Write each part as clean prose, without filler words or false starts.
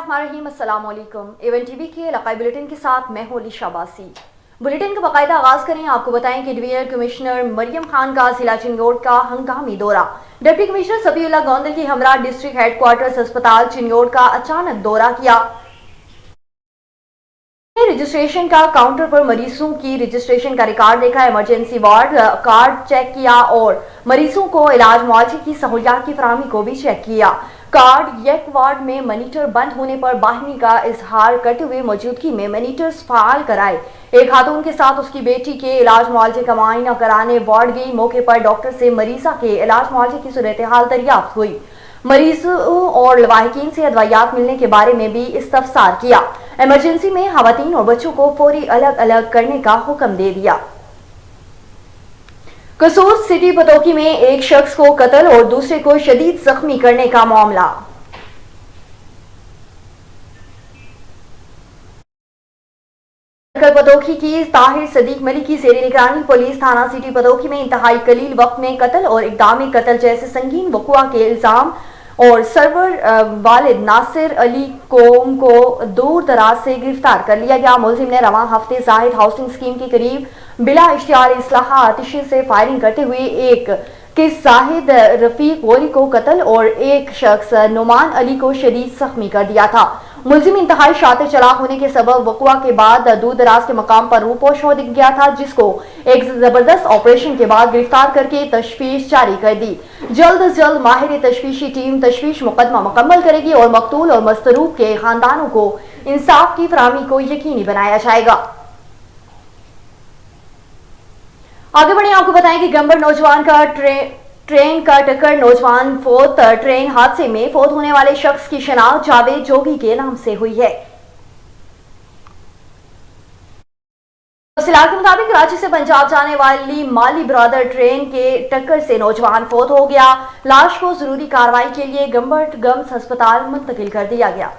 बिस्मिल्लाहिर्रहमानिर्रहीम। अस्सलाम वालेकुम। एवन टीवी के इलाकाई बुलेटिन के साथ मैं हूं अली शाबासी। बुलेटिन का बाकायदा आगाज करें। आपको बताएं कि डिवीजनल कमिश्नर मरियम खान का जिला चिन्नौर का हंगामी दौरा। डिप्टी कमिश्नर सफीउल्लाह गोंदल की हमरा डिस्ट्रिक्ट हेडक्वार्टर्स अस्पताल चिन्नौर का अचानक दौरा किया। रजिस्ट्रेशन का काउंटर पर मरीजों की रजिस्ट्रेशन का रिकॉर्ड देखा, इमरजेंसी वार्ड कार्ड चेक किया और मरीजों को इलाज मुआवजे की सहूलियात की फराहमी को भी चेक किया। कार्ड एक वार्ड में मॉनिटर बंद होने पर बाहमी का इजहार करते हुए मौजूदगी में मॉनिटर्स फाल कराए। एक खातून के साथ उसकी बेटी के इलाज मुआवजे का मुआयना कराने वार्ड गई। मौके पर डॉक्टर से मरीजा के इलाज मुआवजे की सूरत हाल दरियाफ्त हुई। मरीजों और लवाहिकीन से अदवायात मिलने के बारे में भी इस्तफसार किया। इमरजेंसी में खवातीन और बच्चों को फौरी अलग अलग करने का हुक्म दे दिया। कसूर सिटी पतोकी में एक शख्स को कत्ल और दूसरे को शदीद जख्मी करने का मामला। पतोकी की ताहिर सदीक मलिक की जेर निगरानी पुलिस थाना सिटी पतोकी में इंतहाई कलील वक्त में कत्ल और इक़दाम कत्ल जैसे संगीन वक़ुआ के इल्जाम और सरवर वालिद नासिर अली कोम को दूर दराज से गिरफ्तार कर लिया गया। मुलजिम ने रवां हफ्ते जाहिद हाउसिंग स्कीम के करीब बिला इश्तियार इस्लाहा आतिशी से फायरिंग करते हुए एक किस जाहिद रफीक गोली को कत्ल और एक शख्स नुमान अली को शदीद जख्मी कर दिया था। मुलजिम इंतहाई शातिर चलाक होने के सबब वक़ुआ के बाद दूर दराज के मकाम पर रूपोश हो गया था, जिसको एक जबरदस्त ऑपरेशन के बाद गिरफ्तार करके तशफीश जारी कर दी। जल्द अज जल्द माहिर तशफीशी टीम तशफीश मुकदमा मुकम्मल करेगी और मकतूल और मस्तरूब के खानदानों को इंसाफ की फराहमी को यकीनी बनाया जाएगा। आगे बढ़े, आपको बताएं कि गंबर नौजवान का ट्रेन का टक्कर, नौजवान फोत। ट्रेन हादसे में फोत होने वाले शख्स की शनाख्त जावेद जोगी के नाम से हुई है। तफसीलात के मुताबिक कराची से पंजाब जाने वाली माली ब्रदर ट्रेन के टक्कर से नौजवान फोत हो गया। लाश को जरूरी कार्रवाई के लिए गंबर गम्स अस्पताल मुंतकिल कर दिया गया।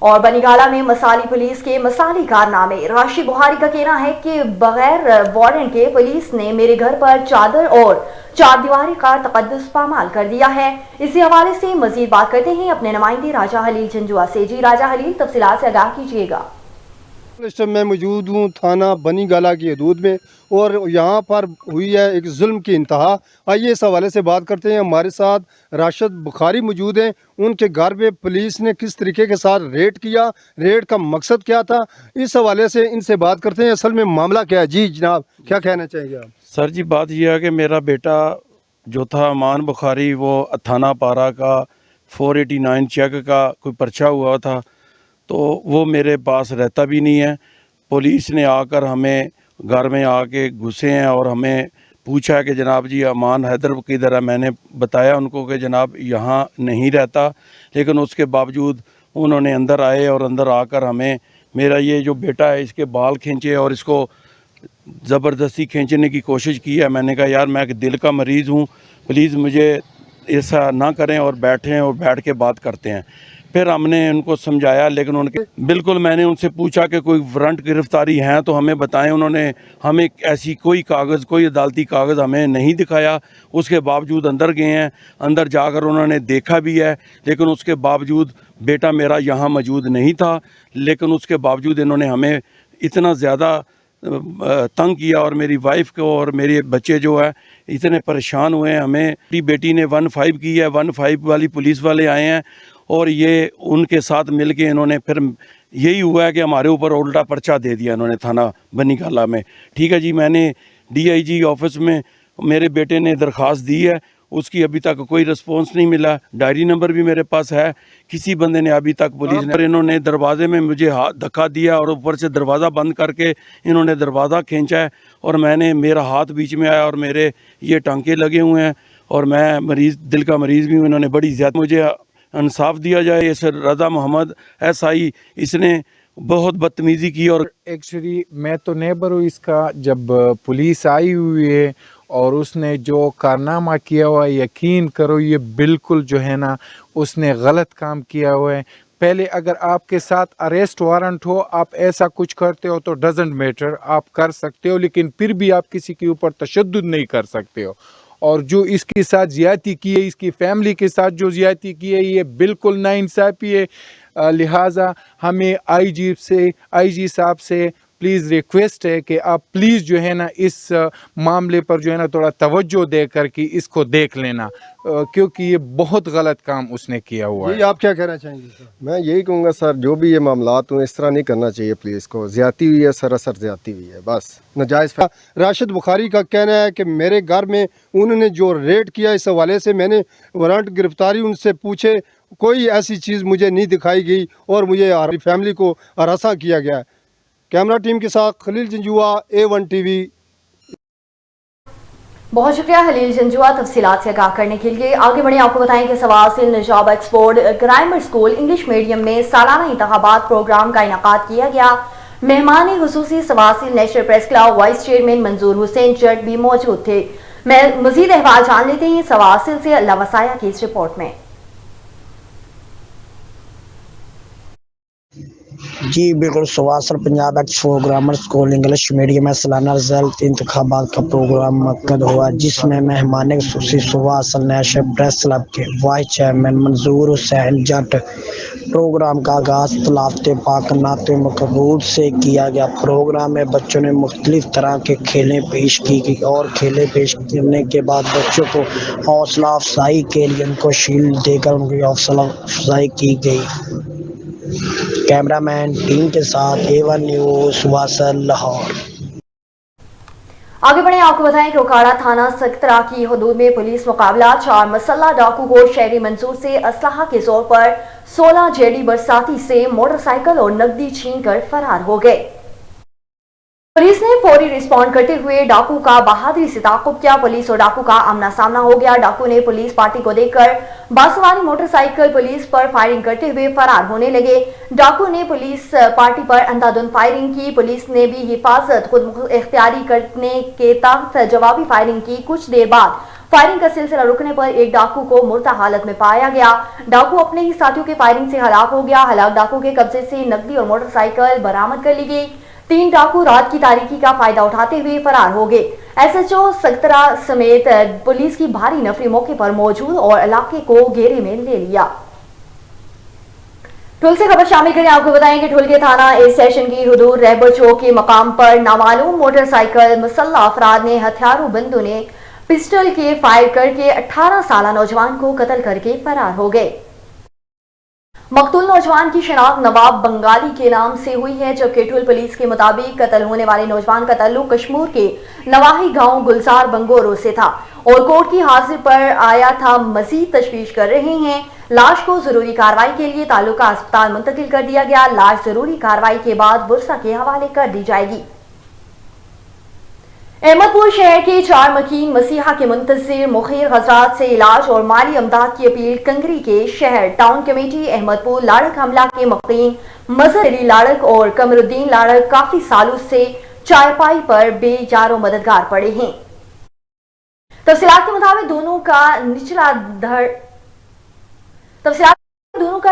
और बनीगाला में मसाली पुलिस के मसाली कारनामे। राशि बुहारी का कहना है कि बगैर वारंट के पुलिस ने मेरे घर पर चादर और चार दीवारी का तकद्दुस पामाल कर दिया है। इसी हवाले से मजीद बात करते हैं अपने नुमाइंदे राजा हलील जंजुआ से। जी राजा हलील, तफसीलात से आगाह कीजिएगा। इस टाइम मैं मौजूद हूँ थाना बनीगाला की हदूद में और यहाँ पर हुई है एक जुल्म की इंतहा। आइए इस हवाले से बात करते हैं। हमारे साथ राशिद बुखारी मौजूद हैं। उनके घर पे पुलिस ने किस तरीके के साथ रेड किया, रेड का मकसद क्या था, इस हवाले से इनसे बात करते हैं। असल में मामला क्या है? जी जनाब, क्या कहना चाहेंगे आप? सर जी, बात यह है कि मेरा बेटा जो था अमान बुखारी, वो थाना पारा का 489 चेक का कोई पर्चा हुआ था, तो वो मेरे पास रहता भी नहीं है। पुलिस ने आकर हमें घर में आके घुसे हैं और हमें पूछा कि जनाब जी अमान हैदर किधर है। मैंने बताया उनको कि जनाब यहाँ नहीं रहता, लेकिन उसके बावजूद उन्होंने अंदर आए और अंदर आकर हमें मेरा ये जो बेटा है इसके बाल खींचे और इसको ज़बरदस्ती खींचने की कोशिश की है। मैंने कहा यार मैं दिल का मरीज़ हूँ, प्लीज़ मुझे ऐसा ना करें और बैठें और बैठ के बात करते हैं। फिर हमने उनको समझाया, लेकिन उनके बिल्कुल मैंने उनसे पूछा कि कोई वारंट गिरफ्तारी हैं तो हमें बताएं। उन्होंने हमें ऐसी कोई कागज़, कोई अदालती कागज़ हमें नहीं दिखाया। उसके बावजूद अंदर गए हैं, अंदर जाकर उन्होंने देखा भी है, लेकिन उसके बावजूद बेटा मेरा यहाँ मौजूद नहीं था। लेकिन उसके बावजूद इन्होंने हमें इतना ज़्यादा तंग किया और मेरी वाइफ को और मेरे बच्चे जो है इतने परेशान हुए हैं। हमें मेरी बेटी ने 15 की है, 15 वाली पुलिस वाले आए हैं और ये उनके साथ मिलके इन्होंने फिर यही हुआ है कि हमारे ऊपर उल्टा पर्चा दे दिया इन्होंने थाना बनीगाला में। ठीक है जी, मैंने DIG ऑफिस में मेरे बेटे ने दरख्वास्त दी है, उसकी अभी तक कोई रिस्पॉन्स नहीं मिला। डायरी नंबर भी मेरे पास है, किसी बंदे ने अभी तक पुलिस ने, इन्होंने दरवाजे में मुझे हाथ धक्का दिया और ऊपर से दरवाज़ा बंद करके इन्होंने दरवाज़ा खींचा है और मेरा हाथ बीच में आया और मेरे ये टांके लगे हुए हैं और मैं मरीज़, दिल का मरीज़ भी हूँ। इन्होंने बड़ी ज़्यादा मुझे इंसाफ दिया जाए। इस रज़ा मोहम्मद SI, इसने बहुत बदतमीज़ी की। और एक्चुअली मैं तो नेबर हूँ इसका। जब पुलिस आई हुई है और उसने जो कारनामा किया हुआ है, यकीन करो ये बिल्कुल जो है ना उसने गलत काम किया हुआ है। पहले अगर आपके साथ अरेस्ट वारंट हो, आप ऐसा कुछ करते हो तो डजेंट मैटर, आप कर सकते हो, लेकिन फिर भी आप किसी के ऊपर तशद्दुद नहीं कर सकते हो। और जो इसके साथ ज़्यादती की है, इसकी फैमिली के साथ जो ज़्यादती की है, ये बिल्कुल नाइंसाफ़ी है। लिहाजा हमें आईजी साहब से प्लीज़ रिक्वेस्ट है कि आप प्लीज़ जो है ना इस मामले पर जो है ना थोड़ा तवज्जो दे कर के इसको देख लेना, क्योंकि ये बहुत गलत काम उसने किया हुआ जी है। आप क्या कहना चाहेंगे सर? मैं यही कहूँगा सर, जो भी ये मामलात हुए इस तरह नहीं करना चाहिए। पुलिस को ज़्यादती हुई है, सरासर ज़्यादती हुई है, बस नाजायज़। राशिद बुखारी का कहना है कि मेरे घर में उन्होंने जो रेड किया, इस हवाले से मैंने वारंट गिरफ्तारी उनसे पूछे, कोई ऐसी चीज़ मुझे नहीं दिखाई गई और मुझे हमारी फैमिली को हरासा किया गया है। कैमरा टीम के साथ खलील जंजुआ, A1 टीवी। बहुत शुक्रिया हलील जंजुआ तफसीलात से आगाह करने के लिए। आगे बढ़े आपको बताएं कि सवासिल निजाब export grammar school English medium में सालाना इंतखाबात प्रोग्राम का इनेकाद किया गया। मेहमान खुसूसी सवासिल national press club vice chairman Manzoor Hussain जट भी मौजूद थे। मजीद अहवाल जान लेते हैं सवासिल से अल्लाह वसाया की इस रिपोर्ट में। जी बिल्कुल, सवासर Punjab expo grammar school English medium में सालाना रिजल्ट इंतखाबात का प्रोग्राम मुनक्कद हुआ, जिसमें मेहमान खुसूसी सवासर नेशनल प्रेस क्लब के वाइस चेयरमैन मंजूर हुसैन जट। प्रोग्राम का आगाज़ तलावत पाक नात मकबूल से किया गया। प्रोग्राम में बच्चों ने मुख्तलिफ तरह के खेलें पेश की गई और खेलें पेश करने के बाद बच्चों को हौसला अफजाई के लिए उनको शील्ड देकर उनकी हौसला अफजाई की गई। कैमरामैन टीम के साथ A1 न्यूज़ वासल लाहौर। आगे बढ़े आपको बताएं कि ओकाड़ा थाना सकतरा की हदूद में पुलिस मुकाबला, 4 मसल्ला डाकू को शहरी मंसूर से असलाहा के जोर पर 16 जेडी बरसाती से मोटरसाइकिल और नकदी छीन कर फरार हो गए। पुलिस ने फौरी रिस्पॉन्ड करते हुए डाकू का बहादुरी से ताकुब किया। पुलिस और डाकू का आमना सामना हो गया। डाकू ने पुलिस पार्टी को देखकर बासवारी मोटरसाइकिल पुलिस पर फायरिंग करते हुए फरार होने लगे। डाकू ने पुलिस पार्टी पर अंधाधुंध फायरिंग की। पुलिस ने भी हिफाजत खुद इख्तियारी करने के तहत जवाबी फायरिंग की। कुछ देर बाद फायरिंग का सिलसिला रुकने पर एक डाकू को मुर्दा हालत में पाया गया। डाकू अपने ही साथियों के फायरिंग से हलाक हो गया। हलाक डाकू के कब्जे से नकदी और मोटरसाइकिल बरामद कर ली गई। 3 डाकू रात की तारीकी का फायदा उठाते हुए फरार हो गए। SHO सकतरा समेत पुलिस की भारी नफरी मौके पर मौजूद और इलाके को घेरे में ले लिया। ठुल से खबर शामिल करें, आपको बताएं कि ठुल के थाना ए सेशन की हुदूद रहबर चौक के मकाम पर नामालूम मोटरसाइकिल मुसल्ला अफराद ने हथियारों बंदों ने पिस्टल के फायर करके 18 साला नौजवान को कत्ल करके फरार हो गए। मकतूल नौजवान की शनाख्त नवाब बंगाली के नाम से हुई है, जबकि ठुल पुलिस के मुताबिक कत्ल होने वाले नौजवान का ताल्लुक कश्मीर के नवाही गांव गुलजार बंगोरो से था और कोर्ट की हाजिर पर आया था। मजीद तशवीश कर रहे हैं। लाश को जरूरी कार्रवाई के लिए तालुका अस्पताल मुंतकिल कर दिया गया। लाश जरूरी कार्रवाई के बाद बुरसा के हवाले कर दी जाएगी। अहमदपुर शहर के 4 मकीन मसीहा के मुंतजिर मुखिर हजरात से इलाज और माली अमदाद की अपील। कंगरी के शहर टाउन कमेटी अहमदपुर लाड़क हमला के मकीन मजहर अली लाड़क और कमरुद्दीन लाड़क काफी सालों से चारपाई पर बेजारो मददगार पड़े हैं। तफसीलात के मुताबिक दोनों का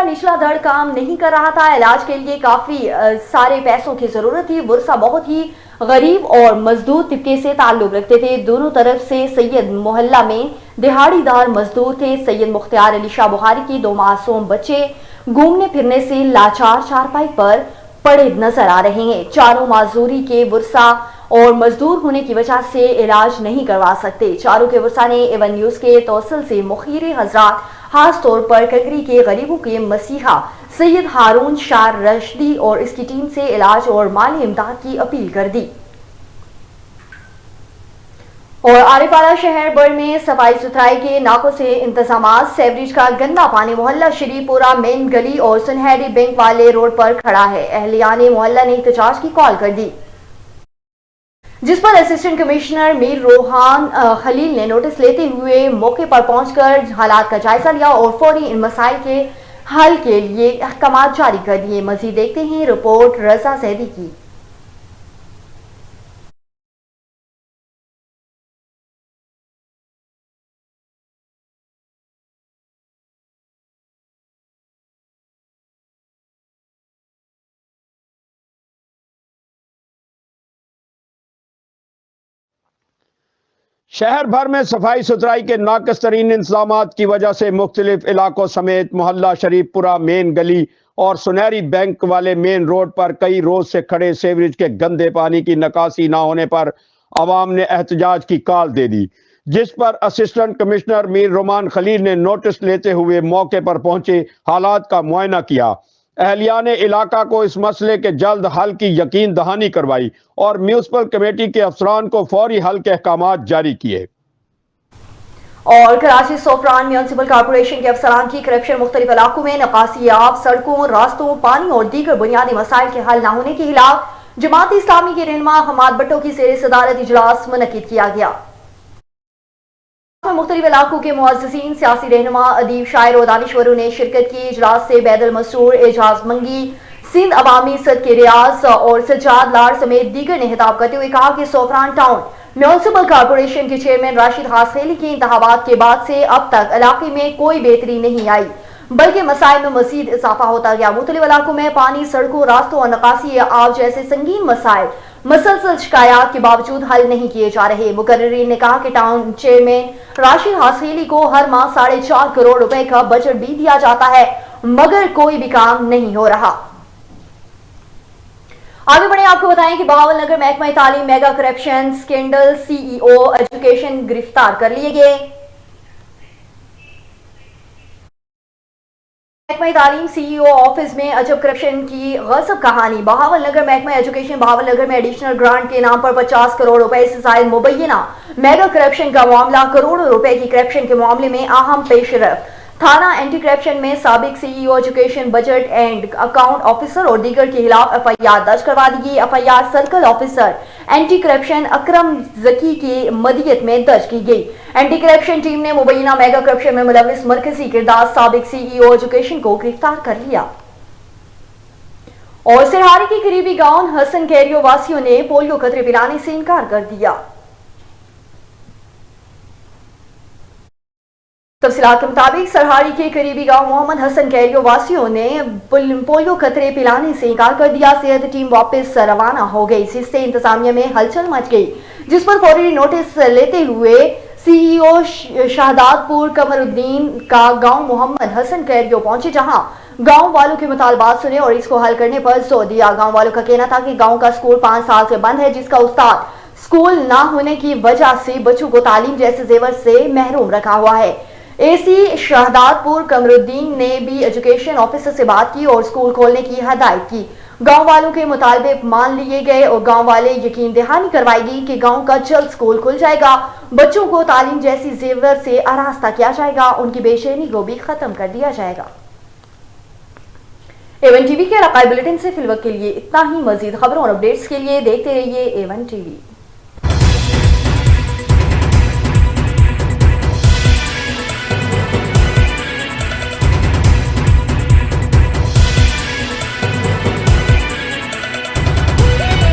निचला धड़ काम नहीं कर रहा था। इलाज के लिए काफी सारे पैसों की जरूरत थी। बुरसा बहुत ही गरीब और मजदूर तबके से ताल्लुक रखते थे। दोनों तरफ से सैयद मोहल्ला में दिहाड़ीदार मजदूर थे। सैयद मुख्तियार अली शाह बुखारी की 2 मासूम बच्चे घूमने फिरने से लाचार चारपाई पर पड़े नजर आ रहे हैं। चारों माजूरी के बुरसा और मजदूर होने की वजह से इलाज नहीं करवा सकते। चारों के बुरसा ने A1 न्यूज के तौसल से मुखीर हजरात, खास तौर पर कंगरी के गरीबों के मसीहा सैयद हारून शाह रशदी और इसकी टीम से इलाज और माली इमदाद की अपील कर दी। और आरिफाला शहर भर में सफाई सुथराई के नाकों से इंतजाम। सेवरेज का गंदा पानी मोहल्ला शरीपुरा मेन गली और सुनहरी बैंक वाले रोड पर खड़ा है। अहलियाने मोहल्ला ने एहतजाज की कॉल कर दी, जिस पर असिस्टेंट कमिश्नर मीर रोहान खलील ने नोटिस लेते हुए मौके पर पहुंचकर हालात का जायजा लिया और फौरी इन मसाइल के हल के लिए अहकाम जारी कर दिए। मजीद देखते हैं रिपोर्ट रजा जैदी की। शहर भर में सफाई सुथराई के नाकस तरीन इंतजामात की वजह से मुख्तलिफ इलाकों समेत मोहल्ला शरीफपुरा मेन गली और सुनहरी बैंक वाले मेन रोड पर कई रोज से खड़े सीवरेज के गंदे पानी की निकासी न होने पर अवाम ने एहतजाज की कॉल दे दी, जिस पर असिस्टेंट कमिश्नर मीर रोमान खलील ने नोटिस लेते हुए मौके पर पहुंचे हालात का मुआयना किया। अहलिया ने इलाका को इस मसले के जल्द हल की यकीन दहानी करवाई और म्यूनिसिपल कमेटी के अफसरान को फौरी हल के अहकामात जारी किए। और कराची सोफरान म्यूनिसिपल कॉर्पोरेशन के अफसरान की करप्शन मुख्तलिफ इलाकों में नकासी आब, सड़कों, रास्तों, पानी और दीगर बुनियादी मसाइल के हल न होने के खिलाफ जमात इस्लामी के रहनुमा हमाद भट्टो की ज़ेर सदारत इजलास मुनक्किद किया गया। मुख्तलिफ इलाकों के मुअज़्ज़िज़ीन, सियासी रहनुमा, अदीब, शायर और दानिश्वरों ने शिरकत की। इजलास से बैदल मसूर, एजाज मंगी, सिंध अवामी सद के रियाज और सज्जाद लाड़ समेत दीगर ने खिताब करते हुए कहा कि सोफरान टाउन म्यूनिसिपल कॉर्पोरेशन के चेयरमैन राशिद हासखेली के इंतखाबात के बाद से अब तक इलाके में कोई बेहतरी नहीं आई, बल्कि मसाइल में मजीद इजाफा होता गया। मुख्तलिफ इलाकों में पानी, सड़कों, रास्तों और नकासी आब जैसे संगीन मसाइल मसलसल शिकायत के बावजूद हल नहीं किए जा रहे। मुकर्रिरीन ने कहा कि टाउन चेयरमैन राशिद हासखेली को हर माह 4.5 करोड़ रुपए का बजट भी दिया जाता है, मगर कोई भी काम नहीं हो रहा। आगे बढ़े, आपको बताएं कि बहावलनगर महकमा तालीम mega corruption scandal, CEO education गिरफ्तार कर लिए गए। महकमा तालीम CEO ऑफिस में अजब करप्शन की गजब कहानी। बहावलनगर महकमा एजुकेशन बहावलनगर में एडिशनल ग्रांट के नाम पर 50 करोड़ रुपए से जायद मुबैना मेगा करप्शन का मामला करोड़ों रुपए की करप्शन के मामले में अहम पेशरफ। थाना एंटी करप्शन में साबिक CEO education, budget and account officer और दीगर के खिलाफ FIR दर्ज करवा दी गई। FIR circle officer anti corruption Akram Zaki की मदियत में दर्ज की गई। एंटी करप्शन टीम ने मुबैना मेगा करप्शन में मुलविस मरकजी किरदार साबिक CEO एजुकेशन को गिरफ्तार कर लिया। और सिरहारी के करीबी गांव हसन कैरियो वासियों ने पोलियो खतरे पिलाने से इनकार कर दिया। तफसीलात के मुताबिक सरहारी के करीबी गांव मोहम्मद हसन कैरियो वासियों ने पोलियो खतरे पिलाने से इनकार कर दिया। सेहत टीम वापस रवाना हो गई, जिससे इंतजामिया में हलचल मच गई, जिस पर फौरी नोटिस लेते हुए CEO शहदादपुर कमरुद्दीन का गांव मोहम्मद हसन कैरियो पहुंचे, जहां गांव वालों के मुतालबात सुने और इसको हल करने पर जोर दिया। गांव वालों का कहना था कि गांव का स्कूल 5 साल से बंद है, जिसका उस्ताद स्कूल ना होने की वजह से बच्चों को तालीम जैसे जेवर से महरूम रखा हुआ है। AC शहदादपुर कमरुद्दीन ने भी एजुकेशन ऑफिसर से बात की और स्कूल खोलने की हदायत की। गांव वालों के मुतालबे मान लिए गए और गांव वाले यकीन दहानी करवाएगी कि गांव का जल्द स्कूल खुल जाएगा, बच्चों को तालीम जैसी जेवर से आरास्ता किया जाएगा, उनकी बेचैनी को भी खत्म कर दिया जाएगा। A1 TV के इलाकाई बुलेटिन से फिलवक्त के लिए इतना ही। मजीद खबरों और अपडेट्स के लिए देखते रहिए A1 TV।